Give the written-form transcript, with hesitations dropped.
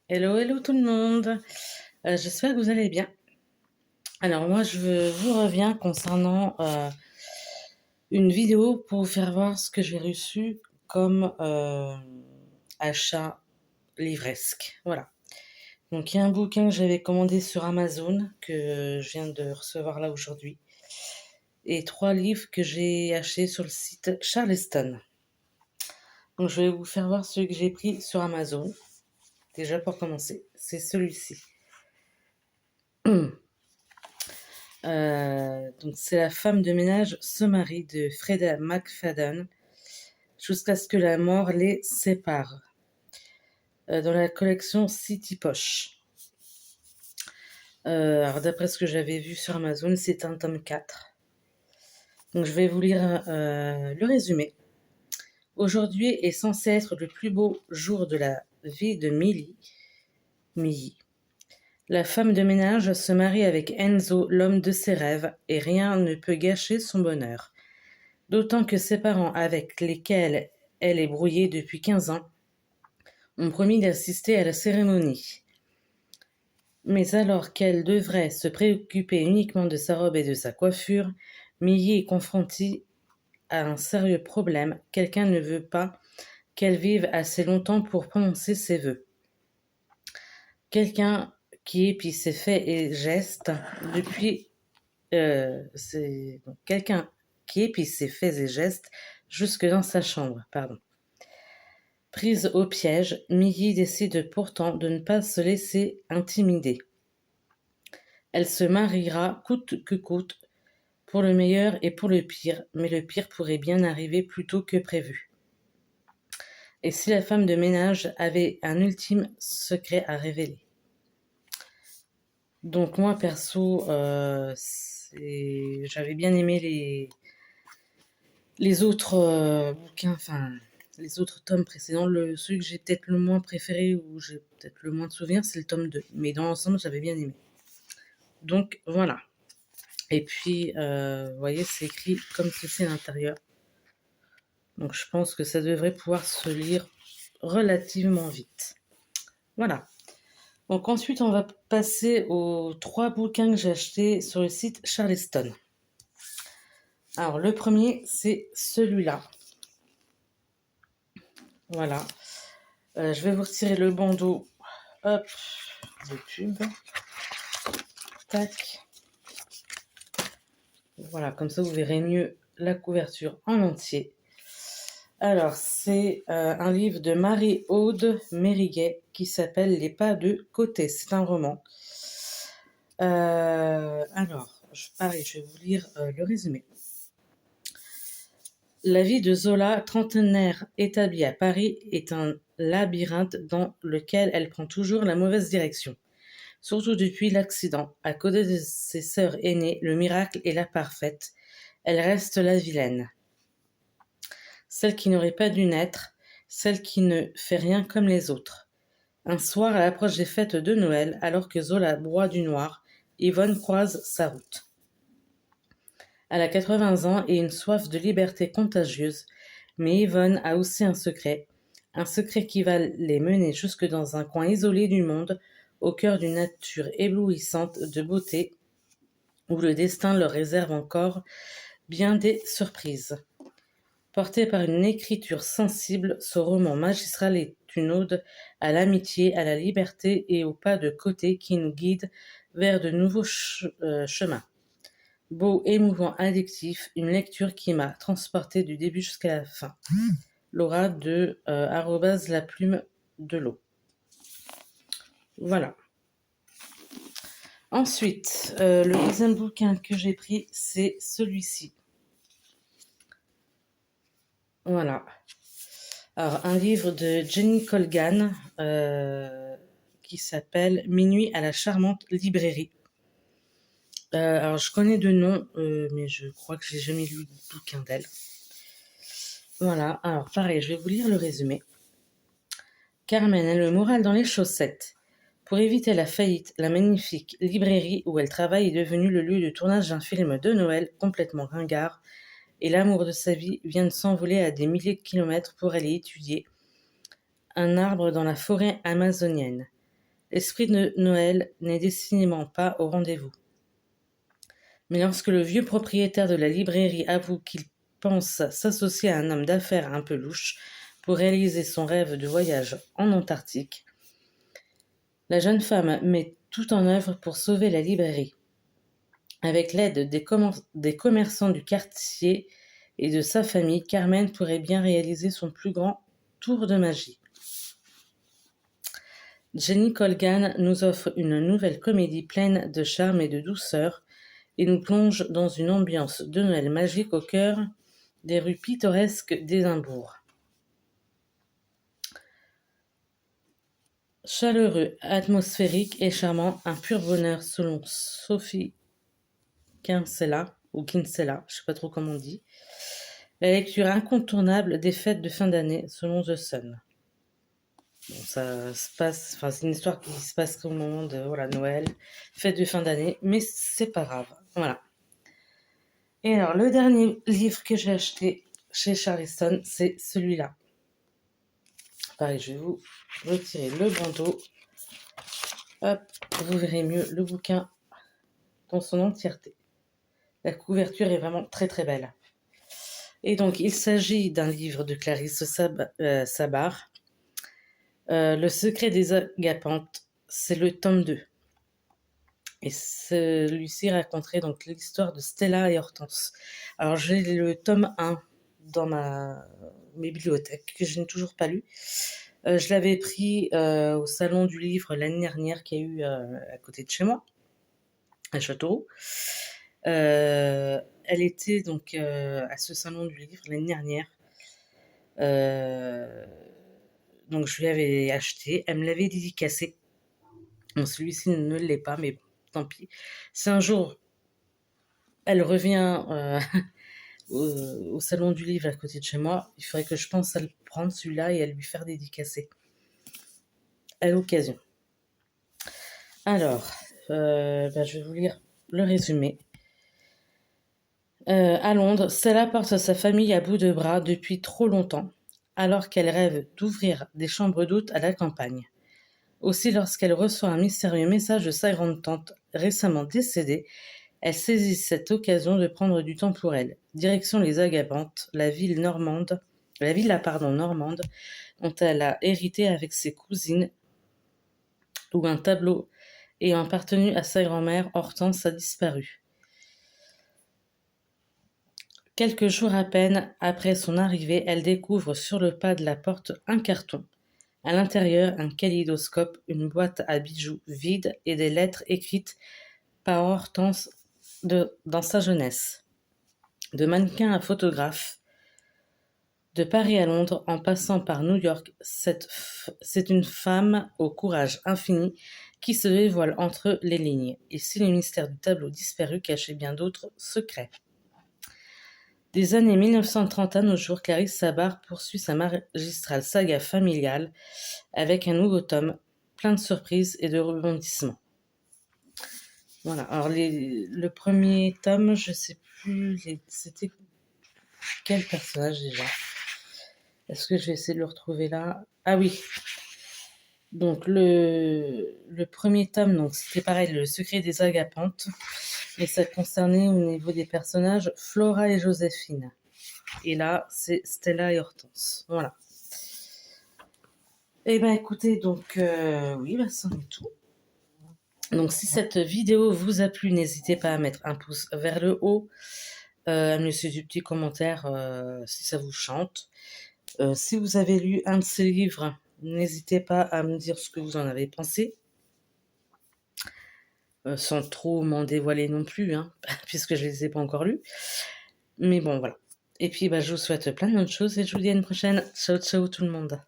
Hello, hello tout le monde. J'espère que vous allez bien. Alors moi, je vous reviens concernant une vidéo pour vous faire voir ce que j'ai reçu comme achat livresque. Voilà. Donc il y a un bouquin que j'avais commandé sur Amazon que je viens de recevoir là aujourd'hui et 3 livres que j'ai achetés sur le site Charleston. Donc je vais vous faire voir ce que j'ai pris sur Amazon. Déjà pour commencer, c'est celui-ci. Donc c'est La femme de ménage se marie de Freda McFadden jusqu'à ce que la mort les sépare. Dans la collection City Poche. Alors d'après ce que j'avais vu sur Amazon, c'est un tome 4. Donc je vais vous lire le résumé. Aujourd'hui est censé être le plus beau jour de la vie de Millie. La femme de ménage se marie avec Enzo, l'homme de ses rêves, et rien ne peut gâcher son bonheur. D'autant que ses parents, avec lesquels elle est brouillée depuis 15 ans, ont promis d'assister à la cérémonie. Mais alors qu'elle devrait se préoccuper uniquement de sa robe et de sa coiffure, Millie est confrontée à un sérieux problème. Quelqu'un ne veut pas qu'elle vive assez longtemps pour prononcer ses vœux. Quelqu'un qui épie ses faits et gestes depuis... quelqu'un qui épie ses faits et gestes jusque dans sa chambre. Prise au piège, Millie décide pourtant de ne pas se laisser intimider. Elle se mariera coûte que coûte, pour le meilleur et pour le pire, mais le pire pourrait bien arriver plus tôt que prévu. Et si la femme de ménage avait un ultime secret à révéler? Donc moi perso, j'avais bien aimé les autres bouquins, enfin les autres tomes précédents. Celui que j'ai peut-être le moins préféré ou j'ai peut-être le moins de souvenirs, c'est le tome 2. Mais dans l'ensemble, j'avais bien aimé. Donc voilà. Et puis, vous voyez, c'est écrit comme ceci à l'intérieur. Donc je pense que ça devrait pouvoir se lire relativement vite. Voilà. Donc ensuite, on va passer aux 3 bouquins que j'ai achetés sur le site Charleston. Alors le premier, c'est celui-là. Voilà. Je vais vous retirer le bandeau. Hop, de pub. Tac. Voilà, comme ça vous verrez mieux la couverture en entier. Alors, c'est un livre de Marie-Aude Mériguet qui s'appelle Les pas de côté. C'est un roman. Pareil, je vais vous lire le résumé. La vie de Zola, trentenaire établie à Paris, est un labyrinthe dans lequel elle prend toujours la mauvaise direction. Surtout depuis l'accident. À côté de ses sœurs aînées, le miracle est la parfaite. Elle reste la vilaine. Celle qui n'aurait pas dû naître, celle qui ne fait rien comme les autres. Un soir, à l'approche des fêtes de Noël, alors que Zola broie du noir, Yvonne croise sa route. Elle a 80 ans et une soif de liberté contagieuse, mais Yvonne a aussi un secret qui va les mener jusque dans un coin isolé du monde, au cœur d'une nature éblouissante de beauté, où le destin leur réserve encore bien des surprises. Porté par une écriture sensible, ce roman magistral est une ode à l'amitié, à la liberté et au pas de côté qui nous guide vers de nouveaux chemins. Beau, émouvant, addictif, une lecture qui m'a transporté du début jusqu'à la fin. Laura de @la plume de l'eau. Voilà. Ensuite, le deuxième bouquin que j'ai pris, c'est celui-ci. Voilà. Alors, un livre de Jenny Colgan qui s'appelle Minuit à la charmante librairie. Alors, je connais de nom, mais je crois que j'ai jamais lu de bouquin d'elle. Voilà, alors pareil, je vais vous lire le résumé. Carmen a le moral dans les chaussettes. Pour éviter la faillite, la magnifique librairie où elle travaille est devenue le lieu de tournage d'un film de Noël complètement ringard, et l'amour de sa vie vient de s'envoler à des milliers de kilomètres pour aller étudier un arbre dans la forêt amazonienne. L'esprit de Noël n'est décidément pas au rendez-vous. Mais lorsque le vieux propriétaire de la librairie avoue qu'il pense s'associer à un homme d'affaires un peu louche pour réaliser son rêve de voyage en Antarctique, la jeune femme met tout en œuvre pour sauver la librairie. Avec l'aide des commerçants du quartier et de sa famille, Carmen pourrait bien réaliser son plus grand tour de magie. Jenny Colgan nous offre une nouvelle comédie pleine de charme et de douceur et nous plonge dans une ambiance de Noël magique au cœur des rues pittoresques d'Édimbourg. Chaleureux, atmosphérique et charmant, un pur bonheur selon Sophie Kinsella, je ne sais pas trop comment on dit. La lecture incontournable des fêtes de fin d'année selon The Sun. Bon, ça se passe, c'est une histoire qui se passe au moment de Noël, fête de fin d'année, mais c'est pas grave. Voilà. Et alors, le dernier livre que j'ai acheté chez Charleston, c'est celui-là. Pareil, je vais vous retirer le bandeau. Hop, vous verrez mieux le bouquin dans son entièreté. La couverture est vraiment très très belle. Et donc, il s'agit d'un livre de Clarisse Sabart. Le secret des agapantes, c'est le tome 2. Et celui-ci raconterait donc l'histoire de Stella et Hortense. Alors, j'ai le tome 1 dans ma bibliothèque, que je n'ai toujours pas lu. Je l'avais pris au salon du livre l'année dernière qu'il y a eu à côté de chez moi, à Châteauroux. Elle était donc à ce salon du livre l'année dernière. Donc je lui avais acheté, elle me l'avait dédicacé. Bon, celui-ci ne l'est pas, mais bon, tant pis. Si un jour elle revient au salon du livre à côté de chez moi, il faudrait que je pense à le prendre celui-là et à lui faire dédicacer à l'occasion. Alors, je vais vous lire le résumé. À Londres, Stella porte sa famille à bout de bras depuis trop longtemps, alors qu'elle rêve d'ouvrir des chambres d'hôtes à la campagne. Aussi, lorsqu'elle reçoit un mystérieux message de sa grande-tante récemment décédée, elle saisit cette occasion de prendre du temps pour elle. Direction les Agapantes, la villa normande, dont elle a hérité avec ses cousines, où un tableau ayant appartenu à sa grand-mère Hortense a disparu. Quelques jours à peine après son arrivée, elle découvre sur le pas de la porte un carton. À l'intérieur, un kaléidoscope, une boîte à bijoux vide et des lettres écrites par Hortense dans sa jeunesse. De mannequin à photographe, de Paris à Londres, en passant par New York, c'est une femme au courage infini qui se dévoile entre les lignes. Et si le mystère du tableau disparu cachait bien d'autres secrets. Des années 1930 à nos jours, Clarisse Sabart poursuit sa magistrale saga familiale avec un nouveau tome, plein de surprises et de rebondissements. Voilà, alors le premier tome, je ne sais plus, c'était quel personnage déjà? Est-ce que je vais essayer de le retrouver là? Ah oui. Donc le premier tome, donc c'était pareil, le secret des agapantes, et ça concernait au niveau des personnages Flora et Joséphine. Et là, c'est Stella et Hortense. Voilà. Eh bien, écoutez, donc, oui, c'en est tout. Donc, si cette vidéo vous a plu, n'hésitez pas à mettre un pouce vers le haut, à me laisser du petit commentaire si ça vous chante. Si vous avez lu un de ces livres, n'hésitez pas à me dire ce que vous en avez pensé. Sans trop m'en dévoiler non plus, hein, puisque je ne les ai pas encore lus. Mais bon, voilà. Et puis, je vous souhaite plein de bonnes choses et je vous dis à une prochaine. Ciao, ciao tout le monde.